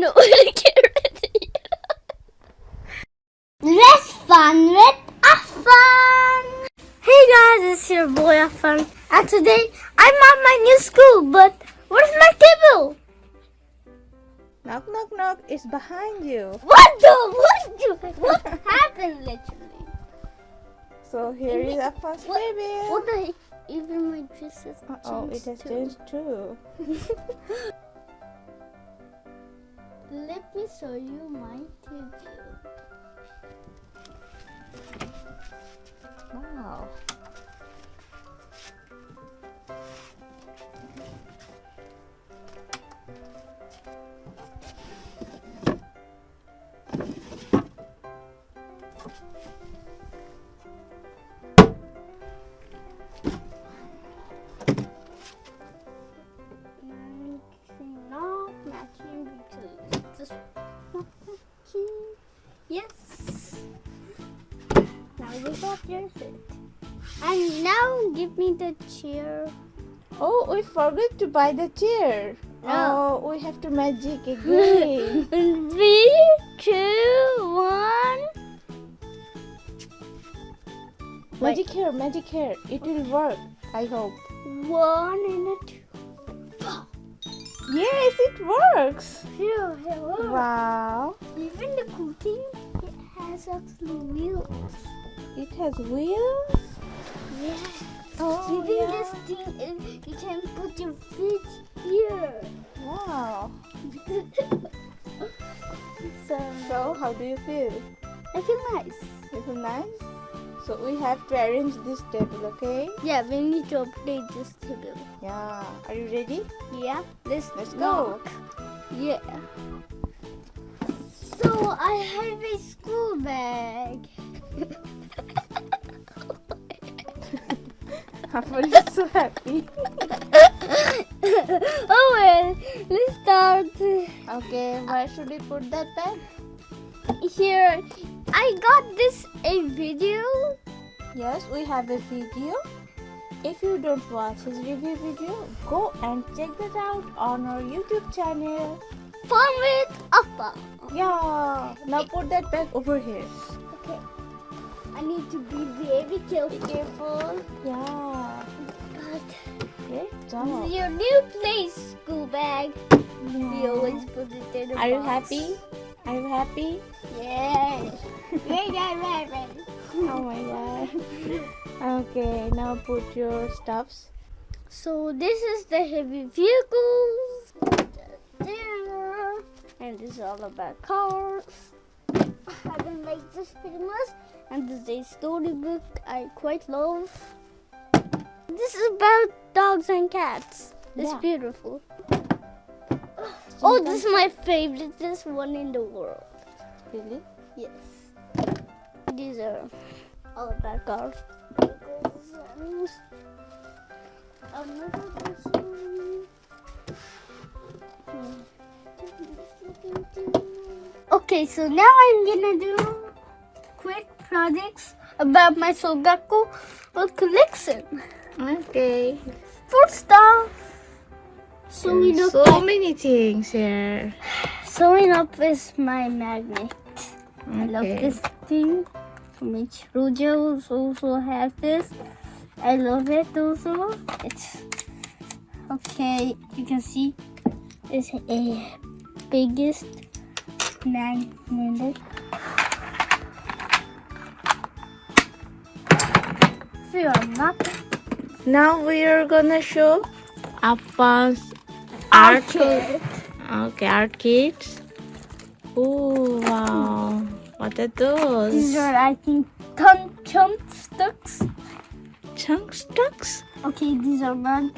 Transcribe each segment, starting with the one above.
know where to get ready. Let's fun with Affan. Hey guys, it's your boy Affan, and today I'm at my new school, but where's my table? Knock, knock, knock. It's behind you. What happened literally? So here is Affan's baby. What the heck? Even my dress has Oh, it has changed too. Let me show you my table. Wow. Not matching because this not matching. Yes. Now we got your set. And now give me the chair. Oh, we forgot to buy the chair. Oh. Oh, we have to magic again. 3, 2, 1. Magic hair, magic hair. It will work, I hope. 1 and a 2. Yes, it works. Here. Wow. Even the cool thing, it has actually wheels. It has wheels. Yes. Oh, Even yeah. this thing, you can put your feet here. Wow. So So, how do you feel? I feel nice. You feel nice? So, we have to arrange this table, okay? Yeah, we need to update this table. Yeah. Are you ready? Yeah, let's go. Yeah. So I have a school bag. Affan is so happy. Oh well, let's start. Okay, where should we put that bag? Here, I got this a video. Yes, we have a video. If you don't watch his review video, go and check that out on our YouTube channel. Fun with Appa. Yeah. Now put that bag over here. Okay. I need to be very careful. Be careful. Yeah. God. Great This job. is your new place, school bag. We always put it in a Are you box. happy? Are you happy? Yes. Right. Oh my god. Okay, now put your stuffs. So this is the heavy vehicles. There. And this is all about cars. I don't like this famous. And this is a storybook I quite love. This is about dogs and cats. It's Yeah. beautiful. Oh, this is my favorite. This one in the world. Really? Yes. These are all about cars. Another person. Okay, so now I'm gonna do quick projects about my Sogaku collection. Okay. First off, sewing up. So many things here. Sewing up is my magnet. I love Okay. this thing. Which Rojos also have this. I love it also. It's okay. You can see it's a biggest magnet. So you're not Now we are gonna show Affan's art kit. Okay, art kits. Oh wow. What are those? These are, I think, chunk sticks. Chunk stucks? Okay, these are not.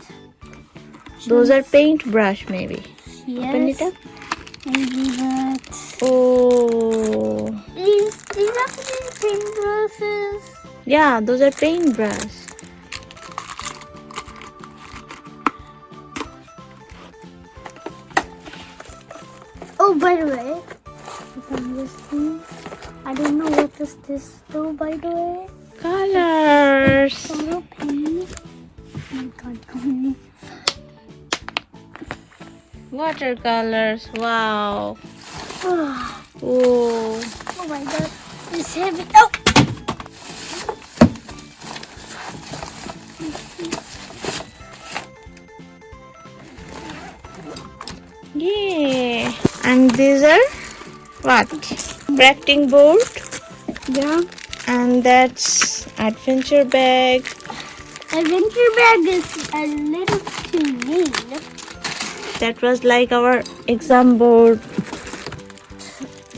Those are paintbrush maybe. Yes. Open it up. Maybe that. Oh. These are paintbrushes. Yeah, those are paintbrush. Oh, by the way, from this thing, I don't know what is this though, by the way. Colors. Photo paint. Oh my god, how many? Watercolors. Wow. Oh. Oh my god, it's heavy. Oh! Yeah. And these are what? Crafting board. Yeah. And that's adventure bag. Adventure bag is a little too neat. That was like our exam board.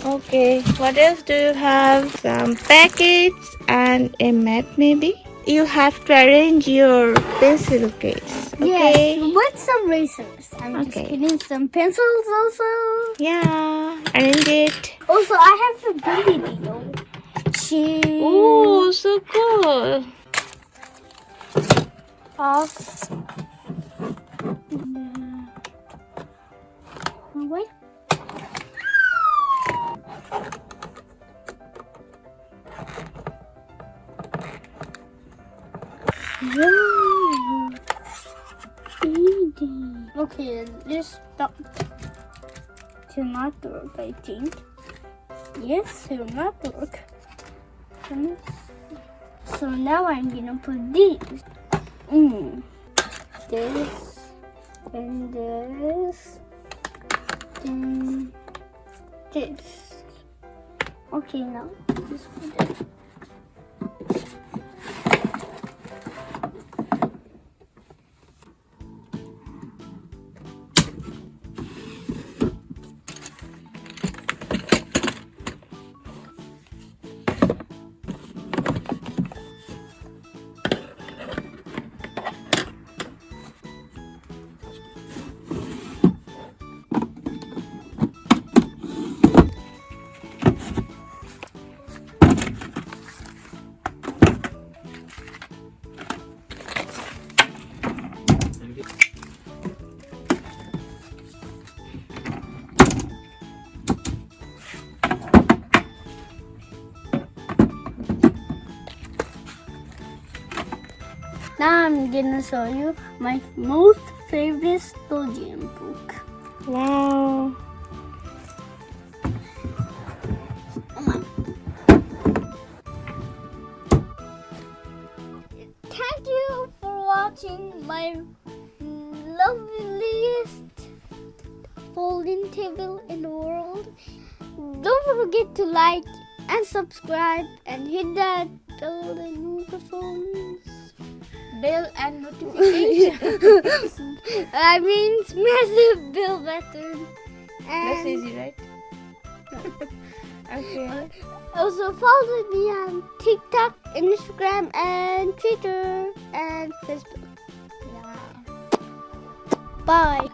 Okay, what else do you have? Some packets and a mat maybe? You have to arrange your pencil case. Okay? Yes, with some erasers. I'm just Okay. getting some pencils also. Yeah, arrange it. Also, I have a baby deal. She Oh, so cool. off. Wait. Okay, this stop to not work, I think. Yes, it will not work. So now I'm gonna put these. This and this. Then this. Okay, now just put it. Now I'm gonna show you my most favorite story book. Wow. Thank you for watching my loveliest folding table in the world. Don't forget to like and subscribe and hit that bell and notifications. Bell and notification. I mean, smash the bell button. That's And easy, right? Okay. also follow me on TikTok, Instagram, and Twitter, and Facebook. Yeah. Bye.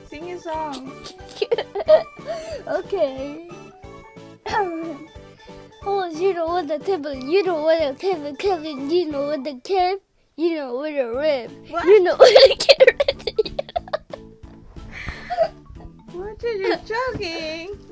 Sing a song. Okay. Oh, you know what the table, you know what the table, Kevin, you know what the cave, you know what the rib, What? you know what the carrot. What are you joking?